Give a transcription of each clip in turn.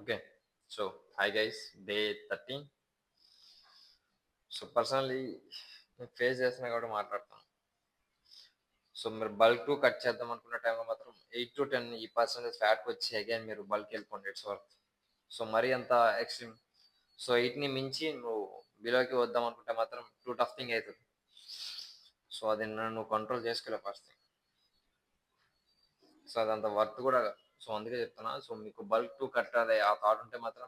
Okay. So, hi guys, day 13. So personally నేను face చేస్తున్నా కాబట్టి మాట్లాడతాను. సో మీరు బల్క్ కట్ చేద్దాం అనుకున్న టైంలో మాత్రం 8 to 10 ఈ పర్సెంటేజ్ ఫ్యాట్కి వచ్చి అగైన్ మీరు బల్క్ వెళ్ళిపోండి. It's worth. సో మరీ అంత ఎక్స్ట్రీమ్. సో 8ని మించి నువ్వు బిలోకి వద్దాం అనుకుంటే మాత్రం టూ టఫ్ థింగ్ అవుతుంది. సో అది నువ్వు కంట్రోల్ చేసుకోలేవు ఫస్ట్ థింగ్. సో అదంత వర్త్ కూడా కాదు. సో అందుకే చెప్తున్నా. సో మీకు బల్క్ కట్ అదే ఆ థాట్ ఉంటే మాత్రం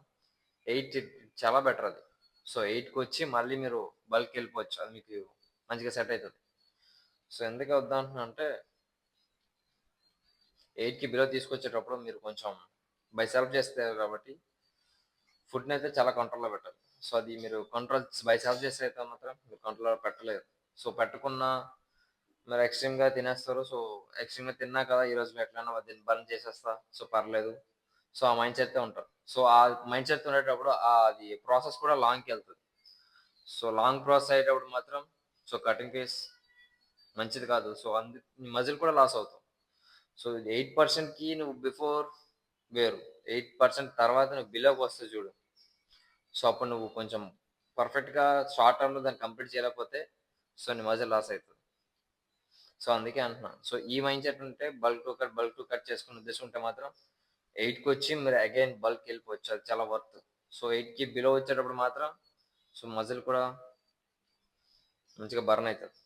8 చాలా బెటర్ అది. సో 8కి వచ్చి మళ్ళీ మీరు బల్క్ వెళ్ళిపోవచ్చు. అది మీకు మంచిగా సెట్ అవుతుంది. సో ఎందుకు వద్దాం అంటున్నా అంటే 8కి బిలో తీసుకొచ్చేటప్పుడు మీరు కొంచెం బై సెల్ఫ్ చేస్తారు కాబట్టి ఫుడ్ని అయితే చాలా కంట్రోల్లో పెట్టాలి. సో అది మీరు కంట్రోల్ బై సెల్ఫ్ చేస్తే అయితే మాత్రం మీరు కంట్రోల్లో పెట్టలేరు. సో పెట్టుకున్న మీరు ఎక్స్ట్రీమ్గా తినేస్తారు. సో ఎక్స్ట్రీమ్గా తిన్నా కదా ఈరోజు ఎట్లైనా దీన్ని బర్న్ చేసేస్తా, సో పర్లేదు. సో ఆ మైండ్ సెట్తో ఉంటారు. సో ఆ మైండ్ సెట్ ఉండేటప్పుడు అది ప్రాసెస్ కూడా లాంగ్కి వెళ్తుంది. సో లాంగ్ ప్రాసెస్ అయ్యేటప్పుడు మాత్రం సో కటింగ్ ఫేస్ మంచిది కాదు. సో మజిల్ కూడా లాస్ అవుతాం. సో 8%కి నువ్వు బిఫోర్ వేరు, 8% తర్వాత నువ్వు బిలోకి వస్తే చూడు. సో అప్పుడు నువ్వు కొంచెం పర్ఫెక్ట్గా షార్ట్ టర్మ్లో దాన్ని కంప్లీట్ చేయలేకపోతే సో నీ మజిల్ లాస్ అవుతుంది. సో అందుకే అంటున్నాను. సో ఈ మైండ్ సెట్ ఉంటే బల్క్ టు కట్ చేసుకునే ఉద్దేశం ఉంటే మాత్రం 8కి వచ్చి మీరు అగైన్ బల్క్ వెళ్ళిపోవచ్చు. అది చాలా వర్త్. సో 8కి బిలో వచ్చేటప్పుడు మాత్రం సో మజిల్ కూడా మంచిగా బర్న్ అవుతుంది.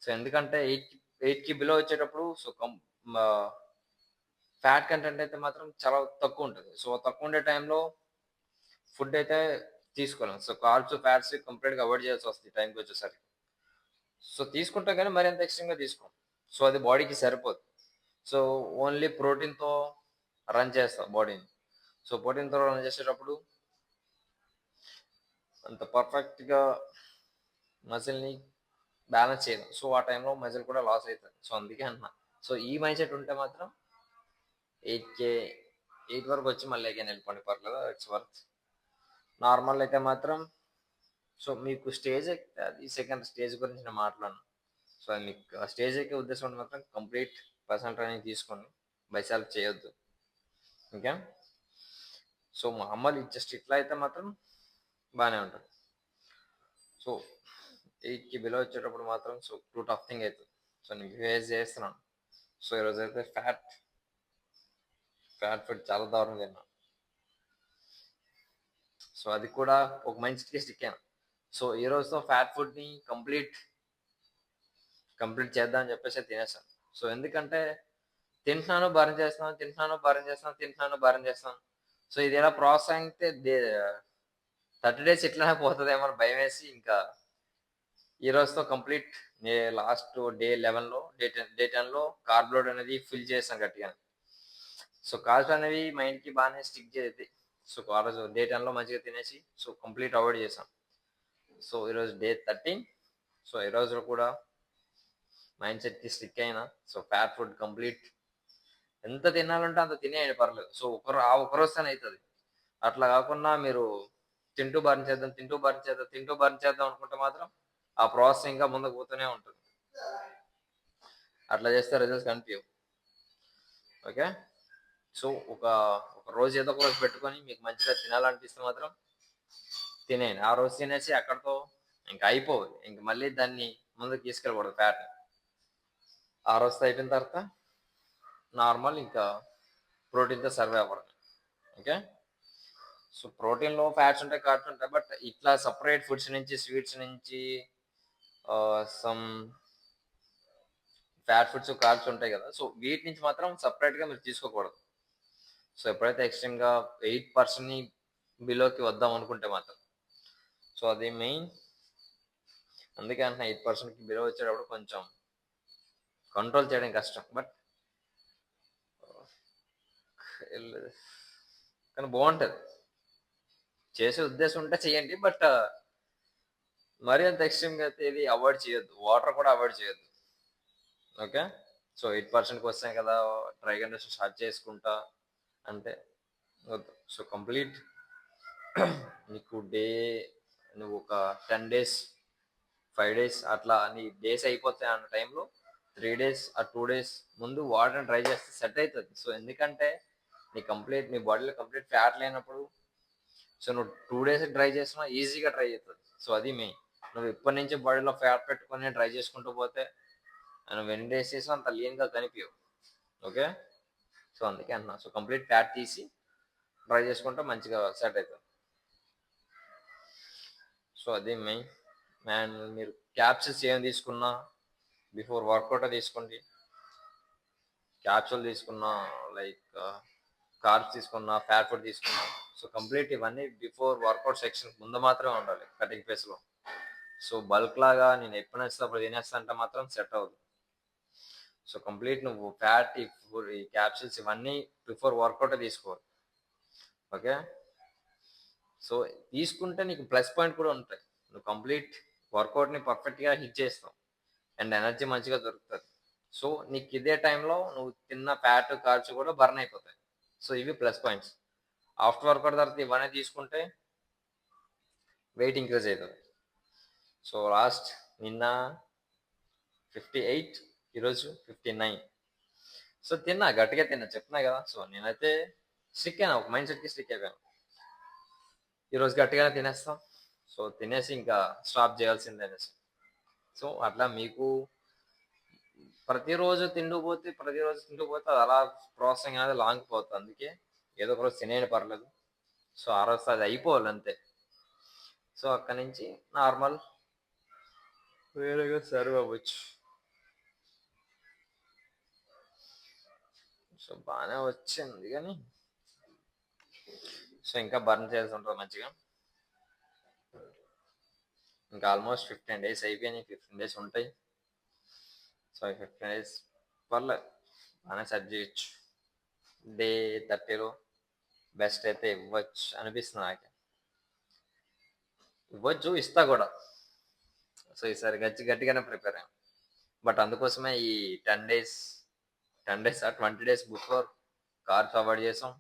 సో ఎందుకంటే 8కి బిలో వచ్చేటప్పుడు సో ఫ్యాట్ కంటెంట్ అయితే మాత్రం చాలా తక్కువ ఉంటుంది. సో తక్కువ ఉండే టైంలో ఫుడ్ అయితే తీసుకోలేం. సో కార్బ్స్, ఫ్యాట్స్ కంప్లీట్‌గా అవాయిడ్ చేయాల్సి వస్తుంది టైంకి వచ్చేసరికి. సో తీసుకుంటాం కానీ మరి అంత ఎక్స్ట్రీమ్‌గా తీసుకోం. సో అది బాడీకి సరిపోదు. సో ఓన్లీ ప్రోటీన్‌తో రన్ చేస్తాం బాడీని. సో ప్రోటీన్‌తో రన్ చేసేటప్పుడు అంత పర్ఫెక్ట్‌గా మజిల్‌ని బ్యాలెన్స్ చేయలేం. సో ఆ టైంలో మజిల్ కూడా లాస్ అవుతుంది. సో అందుకే అంటున్నా. సో ఈ మైండ్ సెట్ ఉంటే మాత్రం 8కే 8 వరకు వచ్చి మళ్ళీ అగైన్ వెళ్ళిపోండి, పర్లేదు. It's worth. నార్మల్ అయితే మాత్రం సో మీకు స్టేజ్ ఎక్కితే అది సెకండ్ స్టేజ్ గురించి నేను మాట్లాడను. సో అది మీకు ఆ స్టేజ్ ఎక్కే ఉద్దేశం ఉంటే మాత్రం కంప్లీట్ పర్సనల్ ట్రైనింగ్ తీసుకోండి. బై సెల్ఫ్ చేయొద్దు. ఓకే. సో మామూలు జస్ట్ ఇట్లా అయితే మాత్రం బాగానే ఉంటుంది. సో 8కి బిలో వచ్చేటప్పుడు మాత్రం సో టూ టఫ్ థింగ్ అవుతుంది. సో నేను ఫేస్ చేస్తున్నాను. సో ఈరోజు అయితే ఫ్యాట్ ఫుడ్ చాలా దారుణంగా తిన్నాను. సో అది కూడా ఒక మంచిగా స్టిక్ అయ్యాను. సో ఈ రోజుతో ఫ్యాట్ ఫుడ్ని కంప్లీట్ చేద్దాం అని చెప్పేసి తినేసాను. సో ఎందుకంటే తింటున్నాను, బర్న్ చేస్తున్నాను. సో ఇది ఎలా ప్రాసెస్ అయితే 30 డేస్ ఇట్లానే పోతుందేమో అని భయం వేసి ఇంకా ఈ రోజుతో కంప్లీట్ లాస్ట్ డే 10లో కార్బ్ లోడ్ అనేది ఫిల్ చేసాను గట్టిగా. సో కార్బ్స్ అనేవి మైండ్కి బాగానే స్టిక్ చేసి సో ఆ రోజు డే 10లో మంచిగా తినేసి సో కంప్లీట్ అవాయిడ్ చేసాం. సో ఈరోజు డే 13. సో ఈ రోజులో కూడా మైండ్ సెట్కి స్టిక్ అయినా సో ఫ్యాట్ ఫుడ్ కంప్లీట్ ఎంత తినాలంటే అంత తినేయండి, పర్లేదు. సో ఆ ఒక రోజుతోనే అవుతుంది. అట్లా కాకుండా మీరు తింటూ బర్న్ చేద్దాం అనుకుంటే మాత్రం ఆ ప్రాసెస్ ఇంకా ముందుకు పోతూనే ఉంటుంది. అట్లా చేస్తే రిజల్ట్స్ కనిపించవు. ఓకే. సో ఒక ఒక రోజు ఏదో ఒక రోజు పెట్టుకొని మీకు మంచిగా తినాలనిపిస్తే మాత్రం తినేయండి. ఆ రోజు తినేసి అక్కడితో ఇంకా అయిపోవు. ఇంక మళ్ళీ దాన్ని ముందుకు తీసుకెళ్ళకూడదు ఫ్యాట్. ఆ రోజుతో అయిపోయిన తర్వాత నార్మల్ ఇంకా ప్రోటీన్తో సర్వే అవ్వడం. ఓకే. సో ప్రోటీన్లో ఫ్యాట్స్ ఉంటాయి, కార్బ్స్ ఉంటాయి. బట్ ఇట్లా సపరేట్ ఫుడ్స్ నుంచి, స్వీట్స్ నుంచి సమ్ ఫ్యాట్ ఫుడ్స్, కార్బ్స్ ఉంటాయి కదా. సో వీటి నుంచి మాత్రం సపరేట్గా మీరు తీసుకోకూడదు. సో ఎప్పుడైతే ఎక్స్ట్రీమ్గా 8%ని బిలోకి వద్దాం అనుకుంటే మాత్రం సో అది మెయిన్. అందుకే అంటున్నా 8%కి బిలో వచ్చేటప్పుడు కొంచెం కంట్రోల్ చేయడం కష్టం. బట్ కానీ బాగుంటుంది. చేసే ఉద్దేశం ఉంటే చేయండి. బట్ మరీ అంత ఎక్స్ట్రీమ్గా అయితే ఇది అవాయిడ్ చేయొద్దు. వాటర్ కూడా అవాయిడ్ చేయొద్దు. ఓకే. సో 8%కి వస్తాయి కదా, డ్రై కండిషన్ స్టార్ట్ చేసుకుంటా అంటే వద్దు. సో కంప్లీట్ నీకు నువ్వు ఒక 10 డేస్, 5 డేస్ అట్లా నీ డేస్ అయిపోతాయి అన్న టైంలో 3 డేస్ ఆ 2 డేస్ ముందు వాటర్ని ట్రై చేస్తే సెట్ అవుతుంది. సో ఎందుకంటే నీ బాడీలో కంప్లీట్ ఫ్యాట్ లేనప్పుడు సో నువ్వు 2 days డ్రై చేసినా ఈజీగా డ్రై అవుతుంది. సో అది మెయిన్. నువ్వు ఇప్పటి నుంచి బాడీలో ఫ్యాట్ పెట్టుకొని డ్రై చేసుకుంటూ పోతే నువ్వు ఎన్ని డేస్ చేసినా అంత లీన్గా కనిపించవు. ఓకే, సో అందుకే అన్నా. సో కంప్లీట్ ఫ్యాట్ తీసి డ్రై చేసుకుంటే మంచిగా సెట్ అవుతుంది. సో అది మెయిన్. అండ్ మీరు క్యాప్సిల్స్ ఏం తీసుకున్నా బిఫోర్ వర్కౌట్ తీసుకోండి. క్యాప్సూల్ తీసుకున్నా, లైక్ కార్బ్స్ తీసుకున్నా, ఫ్యాట్ ఫుడ్ తీసుకున్నా, సో కంప్లీట్ ఇవన్నీ బిఫోర్ వర్కౌట్ సెక్షన్ ముందు మాత్రమే ఉండాలి కటింగ్ ఫేస్లో. సో బల్క్ లాగా నేను ఎప్పుడు నచ్చితే అప్పుడు తినేస్తా అంటే మాత్రం సెట్ అవ్వదు. సో కంప్లీట్ నువ్వు ఫ్యాట్, ఈ క్యాప్సూల్స్ ఇవన్నీ బిఫోర్ వర్కౌట్ తీసుకోవాలి. ఓకే, సో తీసుకుంటే నీకు ప్లస్ పాయింట్ కూడా ఉంటాయి. నువ్వు కంప్లీట్ వర్కౌట్ని పర్ఫెక్ట్గా హిట్ చేస్తావు అండ్ ఎనర్జీ మంచిగా దొరుకుతుంది. సో నీకు ఇదే టైంలో నువ్వు తిన్న ఫ్యాట్, కార్బ్స్ కూడా బర్న్ అయిపోతాయి. సో ఇవి ప్లస్ పాయింట్స్. ఆఫ్టర్ వర్కౌట్ తర్వాత ఇవన్నీ తీసుకుంటే వెయిట్ ఇంక్రీజ్ అవుతుంది. సో లాస్ట్ నిన్న 58, ఈరోజు 59. సో తిన్నా, గట్టిగా తిన్నా, చెప్తున్నా కదా. సో నేనైతే స్టిక్ అయినా, ఒక మైండ్ సెట్కి స్టిక్ అయిపోయాను. ఈరోజు గట్టిగానే తినేస్తాం, సో తినేసి ఇంకా స్టాప్ చేయాల్సిందే అనేసి. సో అట్లా మీకు ప్రతిరోజు తింటూ పోతే అది అలా ప్రాసెసింగ్ అనేది లాంగ్ పోతుంది. అందుకే ఏదో ఒక రోజు తినేయండి, పర్లేదు. సో ఆ రోజు అది అయిపోవాలి అంతే. సో అక్కడి నుంచి నార్మల్ వేరేగా సర్వ్ అవ్వచ్చు. సో బాగానే వచ్చింది కానీ సో ఇంకా బర్న్ చేయాల్సి ఉంటుంది మంచిగా. ఇంకా ఆల్మోస్ట్ 15 days అయిపోయినాయి, 15 days ఉంటాయి. సో 15 days పర్లేదు, బాగానే సెట్ చేయొచ్చు. డే 30లో బెస్ట్ అయితే ఇవ్వచ్చు అనిపిస్తుంది నాకు. ఇవ్వచ్చు, ఇస్తా కూడా. సో ఈసారి గట్టిగానే ప్రిపేర్ అయ్యాం. బట్ అందుకోసమే ఈ 10 days 20 days before carbs avoid చేసాం.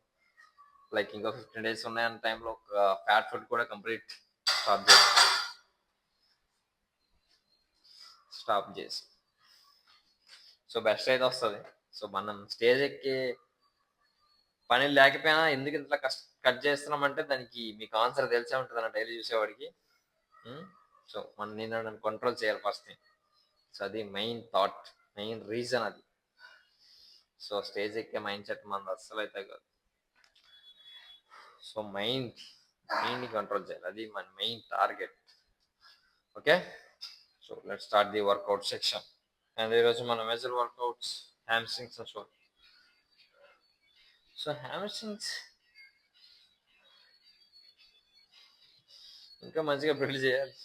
లైక్ ఇంకా 15 days ఉన్నాయన్న టైంలో ఫ్యాట్ ఫుడ్ కూడా కంప్లీట్ స్టాప్ చేసి సో బెస్ట్ అయితే వస్తుంది. సో మనం స్టేజ్ ఎక్కి పని లేకపోయినా ఎందుకు ఇంత కట్ చేస్తున్నామంటే దానికి మీకు ఆన్సర్ తెలిసే ఉంటుంది అన్న డైలీ చూసేవాడికి. సో మనం నేను కంట్రోల్ చేయాలి ఫస్ట్ థింగ్. సో అది మెయిన్ థాట్, మెయిన్ రీజన్ అది. సో స్టేజ్ ఎక్కే మైండ్ సెట్ మనది అస్సలు అయితే కాదు. సో మెయిన్ని కంట్రోల్ చేయాలి, అది మన main target. Okay, so let's start the workout section. And ఈరోజు మన major workouts hamstrings and shoulder. So hamstrings ఇంకా మంచిగా బిల్డ్ చేయాలి.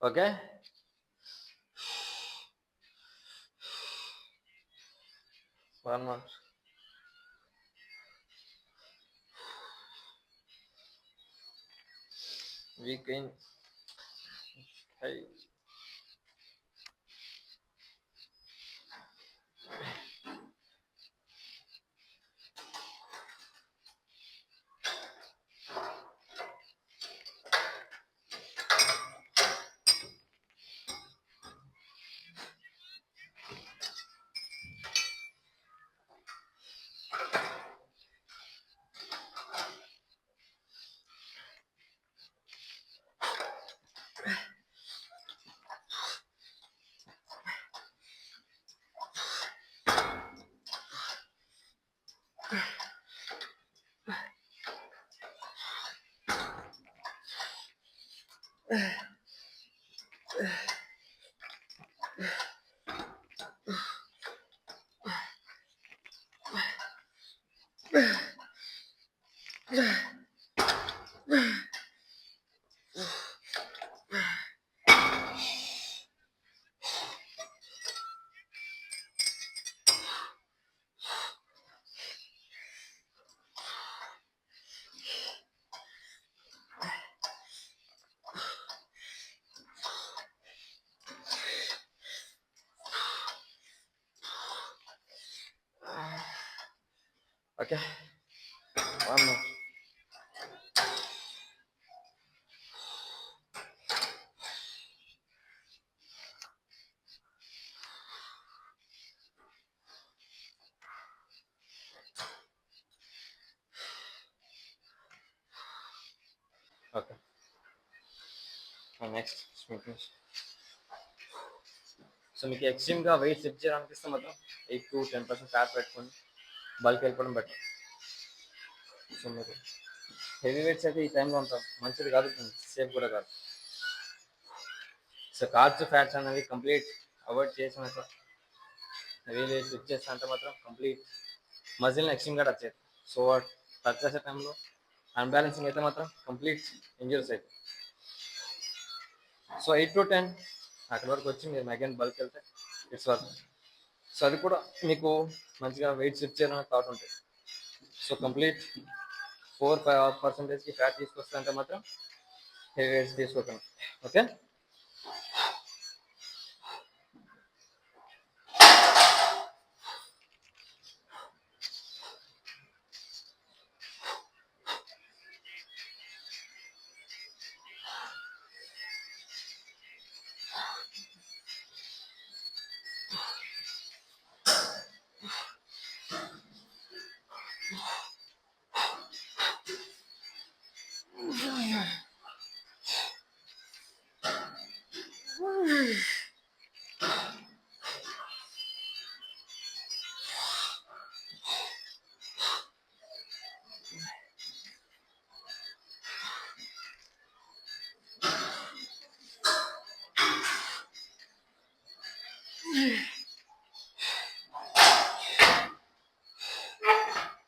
Okay, one month weekend. Okay, 1 more. Okay, next. So మీకు ఎక్స్ట్రీమ్గా వెయిట్ లిఫ్ట్ చేయాలనిపిస్తే మాత్రం 8 to 10% ఫ్యాట్ పెట్టుకొని బల్క్ వెళ్ళిపోవడం బెటర్. సో మీరు హెవీ వెయిట్స్ అయితే ఈ టైంలో ఉంటాం మంచిది కాదు, సేఫ్ కూడా కాదు. సో కార్బ్స్ ఫ్యాట్స్ అనేవి కంప్లీట్ అవాయిడ్ చేసిన హెవీ వెయిట్ లిఫ్ట్ చేస్తా అంటే మాత్రం కంప్లీట్ మజిల్ని ఎక్స్ట్రీమ్గా టచ్ అవుతుంది. సో టచ్ చేసే టైంలో అన్బ్యాలెన్సింగ్ అయితే మాత్రం కంప్లీట్ ఇంజరీస్ అవుతుంది. సో 8 to 10 అక్కడి వరకు వచ్చి మీరు అగైన్ బల్క్ వెళ్తే ఇట్స్ వర్క్. సో అది కూడా మీకు మంచిగా వెయిట్ లిఫ్ట్ చేయాలని థాట్ ఉంటుంది. సో కంప్లీట్ 4-5% ఫ్యాట్ తీసుకొస్తే మాత్రం హెవీ వెయిట్స్ తీసుకోకండి. Okay,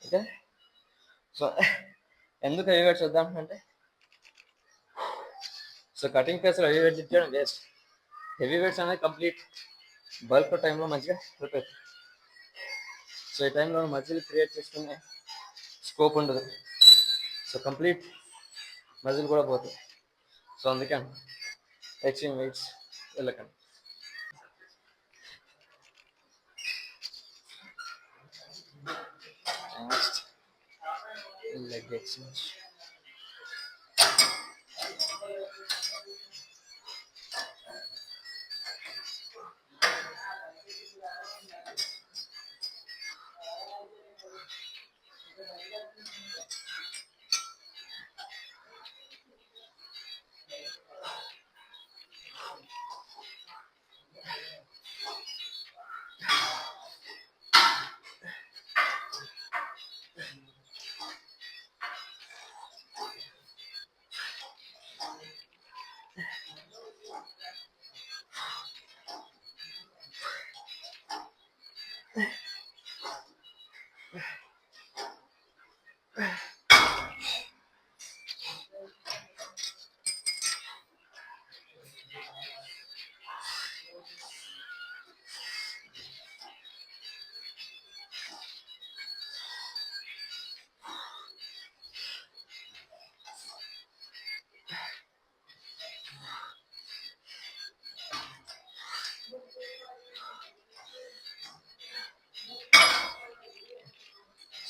okay. సో ఎందుకు హెవీ వెయిట్స్ వద్దాం అంటే, సో కటింగ్ ఫేస్లో హెవీ వెయిట్స్ ఇచ్చేయడం వేస్ట్. హెవీ వెయిట్స్ అనేది కంప్లీట్ బల్క్ టైంలో మంచిగా హెల్ప్ అవుతుంది. సో ఈ టైంలో మజిల్ క్రియేట్ చేసుకునే స్కోప్ ఉండదు. సో కంప్లీట్ మజిల్ కూడా పోతుంది. సో అందుకని ఎక్స్ట్రీమ్ వెయిట్స్ వెళ్ళకండి. Next leg exchange.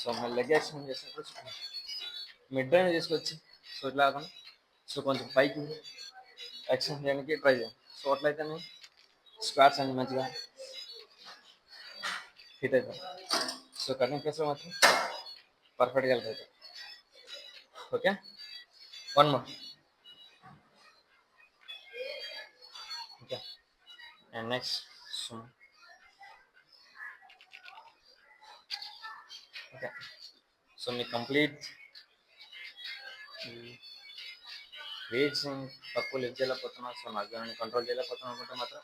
సో మన లెగ్ ఎక్స్టెండ్ చేసినప్పుడు మిడ్ రైన్ తీసుకొచ్చి సో ఇట్లా కాకుండా సో కొంచెం పైకి ఎక్స్టెండ్ చేయడానికి ట్రై చేయండి. సో అట్లయితే స్క్వాట్స్ అన్ని మంచిగా హిట్ అవుతాయి. సో కటింగ్ ప్లేస్లో మాత్రం పర్ఫెక్ట్గా వెళ్ళిపోతాయి. Okay, 1 more. Okay, and next okay. So me complete weights తక్కువ లిఫ్ట్ చేయలేకపోతున్నా, సో నాకు దాన్ని కంట్రోల్ చేయలేకపోతున్నా అనుకుంటే మాత్రం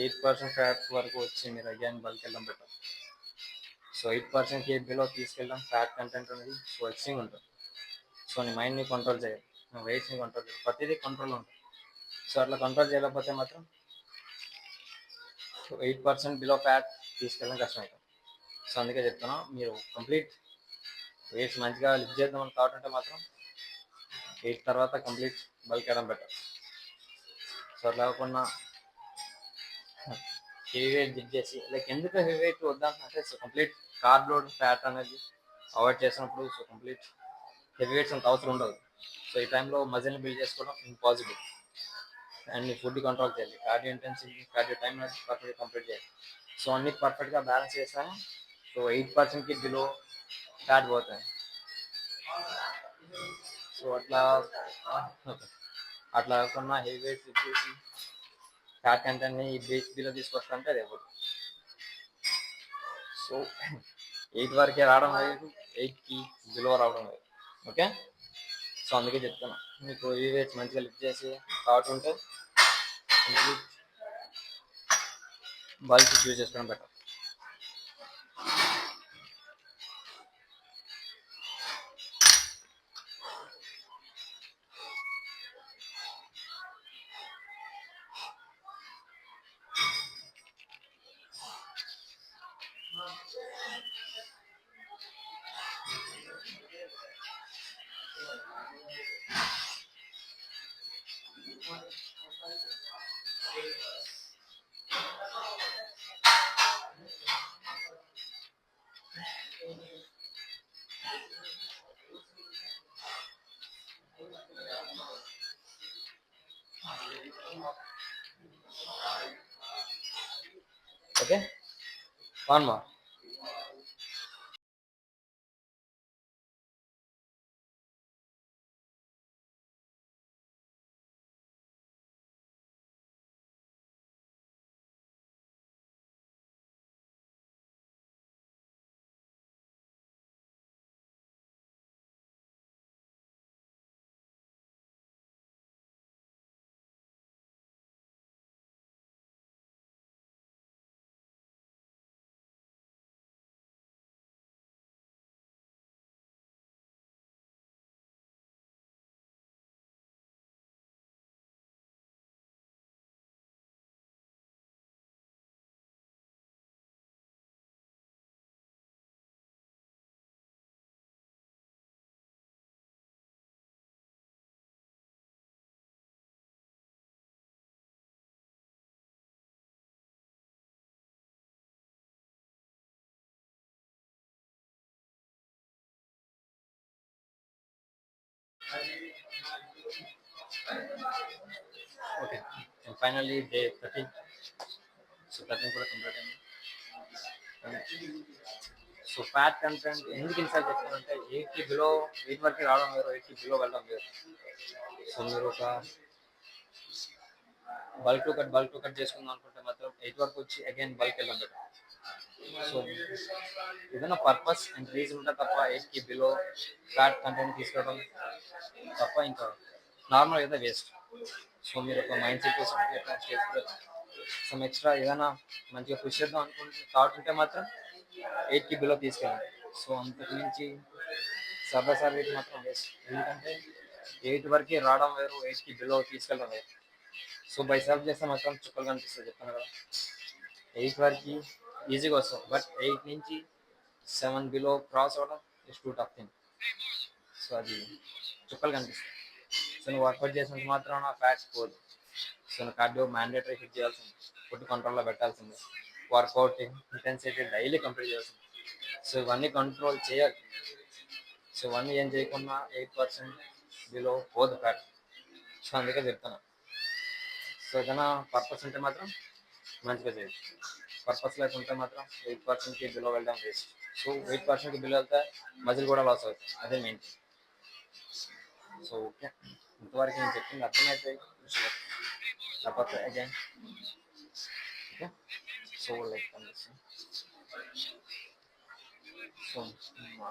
8% ఫ్యాట్ వరకు వచ్చి మీరు అగైన్ బల్క్ వెళ్ళడం బెటర్. సో 8% బిలో తీసుకెళ్ళడం ఫ్యాట్ కంటెంట్ అనేది సో ఎక్స్ట్రీమ్ ఉంటుంది. సో నీ మైండ్ని కంట్రోల్ చేయాలి, నువ్వు వెయిట్స్ని కంట్రోల్ చేయాలి, ప్రతిదీ కంట్రోల్ ఉంటుంది. సో అట్లా కంట్రోల్ చేయలేకపోతే మాత్రం 8% బిలో ఫ్యాట్ తీసుకెళ్ళడం కష్టమవుతుంది. సో అందుకే చెప్తున్నాను, మీరు కంప్లీట్ వెయిట్స్ మంచిగా లిఫ్ట్ చేద్దామని కావాలంటే మాత్రం 8 తర్వాత కంప్లీట్ బల్క్ వేయడం బెటర్. సో అట్లా కాకుండా హెవీ వెయిట్ లిఫ్ట్ చేసి లైక్ ఎందుకు హెవీ వెయిట్ వద్దాం అంటే so complete carb load fat అనేది అవాయిడ్ చేసినప్పుడు సో కంప్లీట్ హెవీ వెయిట్స్ అంత అవసరం ఉండదు. సో ఈ టైంలో మజిల్ని బిల్డ్ చేసుకోవడం ఇంపాసిబుల్. అండ్ ఫుడ్ కంట్రోల్ చేయాలి, కార్డియో ఇంటెన్సిటీ, కార్డియో టైం పర్ఫెక్ట్గా కంప్లీట్ చేయాలి. సో అన్ని పర్ఫెక్ట్గా బ్యాలెన్స్ చేస్తాను. సో 8%కి బిలో ఫ్యాట్ పోతాయి. సో అట్లా అట్లా కాకుండా హెవీ వెయిట్స్ ఇచ్చేసి ఫ్యాట్ కంటెంట్ని ఈ బిలో తీసుకొస్తుంటే అది ఎవరు. సో 8 వరకే రావడం లేదు, 8కి బిలో రావడం లేదు. ఓకే, సో అందుకే చెప్తున్నా మీకు హెవీ వెయిట్స్ మంచిగా లిఫ్ట్ చేసి థాట్ ఉంటే బల్క్ యూజ్ చేసుకోవడం better. Okay, one more. Okay, finally day 13. So 13 కూడా కంప్లీట్ అయింది. సో ఫ్యాట్ కంటెంట్ ఎందుకు ఇన్సైడ్ చెప్తానంటే 8కి బిలో, 8 వరకు రావడం వేరు, 8కి బిలో వెళ్ళడం వేరు. సో మీరు ఒక బల్క్ టు కట్ చేసుకుందాం అనుకుంటే మాత్రం 8 వరకు వచ్చి అగైన్ బల్క్ వెళ్ళడం బెటర్. సో ఏదైనా పర్పస్ అండ్ రీజన్ ఉంటే తప్ప 8కి బిలో ఫ్యాట్ కంటెంట్ తీసుకోవడం తప్ప ఇంకా నార్మల్ అయితే వేస్ట్. సో మీరు ఒక మైండ్ సెట్ కోసం సమ్ ఎక్స్ట్రా ఏదైనా మంచిగా పుష్ చేద్దాం అనుకుంటే థాట్ ఉంటే మాత్రం 8కి బిలో తీసుకెళ్ళండి. సో అంతకు మించి సర్వీట్ మాత్రం వేస్ట్. ఎందుకంటే 8 వరకు రావడం వేరు, 8కి బిలో తీసుకెళ్ళడం వేరు. సో బై సెల్ఫ్ చేస్తే మాత్రం చుక్కలు కనిపిస్తుంది, చెప్తాను కదా. 8 వరకు ఈజీగా వస్తాం, బట్ 8 నుంచి 7 బిలో క్రాస్ అవ్వడం is two tough thing. So అది చుక్కలు కనిపిస్తాయి. సో నువ్వు వర్కౌట్ చేసినంత మాత్రం ఫ్యాట్స్ పోదు. సో నువ్వు కార్డియో మ్యాండేటరీ హిట్ చేయాల్సింది, ఫుడ్ కంట్రోల్లో పెట్టాల్సిందే, వర్కౌట్ ఇంటెన్సిటీ డైలీ కంప్లీట్ చేయాల్సింది. సో ఇవన్నీ కంట్రోల్ చేయాలి. సో ఇవన్నీ ఏం చేయకుండా 8% బిలో పోదు ఫ్యాట్. సో అందుకే చెప్తాను. సో ఏదైనా పర్పస్ ఉంటే మాత్రం మంచిగా చేయొచ్చు, పర్పస్ లేకుంటే మాత్రం 8%కి బిలో వెళ్ళడం వేస్ట్. సో 8%కి బిలో వెళ్తే మజిల్ కూడా లాస్ అవుతుంది, అదే మెయిన్. సో ఓకే, ఇంతవరకు నేను చెప్పింది అర్థమైతే లేకపోతే again. Okay, so like so మా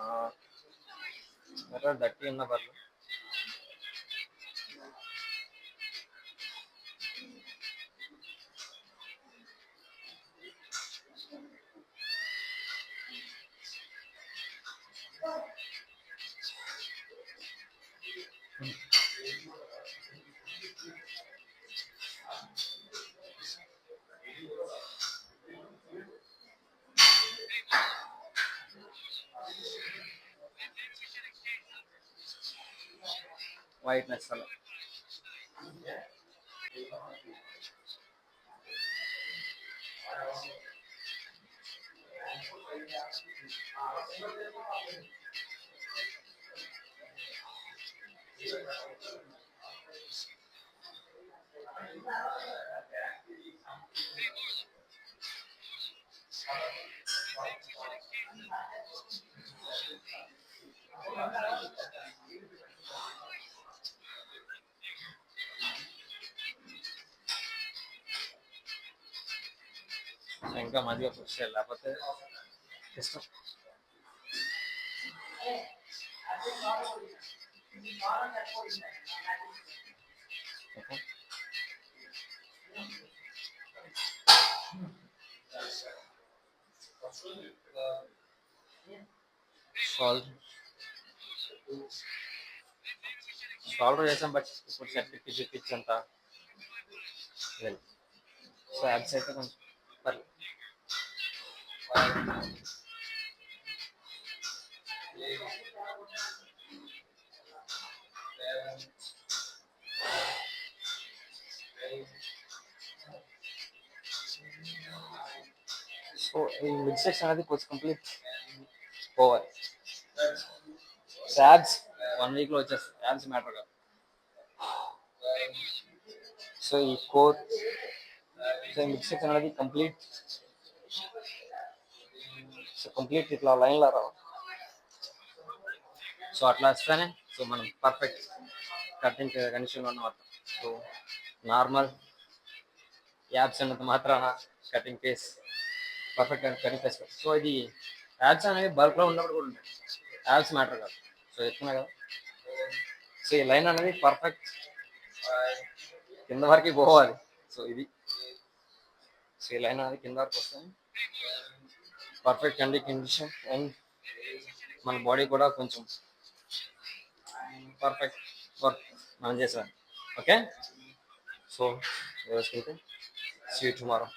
దట్టి ఉన్న పర్లు. వైట్నెస్ అలా ఇంకా మంచిగా పుష్ చేయాలి, లేకపోతే ఇష్టం. ఓకే. షోల్డర్ షోల్డర్ చేసాం, బట్ ఇప్పుడు సెట్ పిచ్ అంతా వెళ్ళి. సో యాబ్స్ అయితే కొంచెం పర్లేదు. సో ఈ మిడ్ సెక్షన్ అనేది కొంచెం కంప్లీట్ పోవాలి. యాబ్స్ 1 వీక్లో వచ్చేస్తుంది, యాబ్స్ మ్యాటర్ కాదు. సో ఈ కోర్, సో మిడ్ సెక్షన్ అనేది కంప్లీట్, సో కంప్లీట్ ఇట్లా లైన్లో రావు. సో అట్లా వస్తేనే సో మనం పర్ఫెక్ట్ కటింగ్ కండిషన్లో ఉన్నమాట. సో నార్మల్ యాబ్స్ అన్నంత మాత్రాన cutting face perfect cutting face. So ఇది యాబ్స్ అనేవి బల్క్లో ఉన్నప్పుడు కూడా ఉంటాయి, యాబ్స్ మ్యాటర్ కాదు. సో చెప్తున్నా కదా, సో ఈ లైన్ అనేది పర్ఫెక్ట్ కింద వరకు పోవాలి. సో ఇది, సో ఈ లైన్ అనేది కింద వరకు వస్తుంది, పర్ఫెక్ట్ కండిషన్. అండ్ మన బాడీ కూడా కొంచెం పర్ఫెక్ట్ వర్క్ మనం చేసాం. Okay, so see you tomorrow.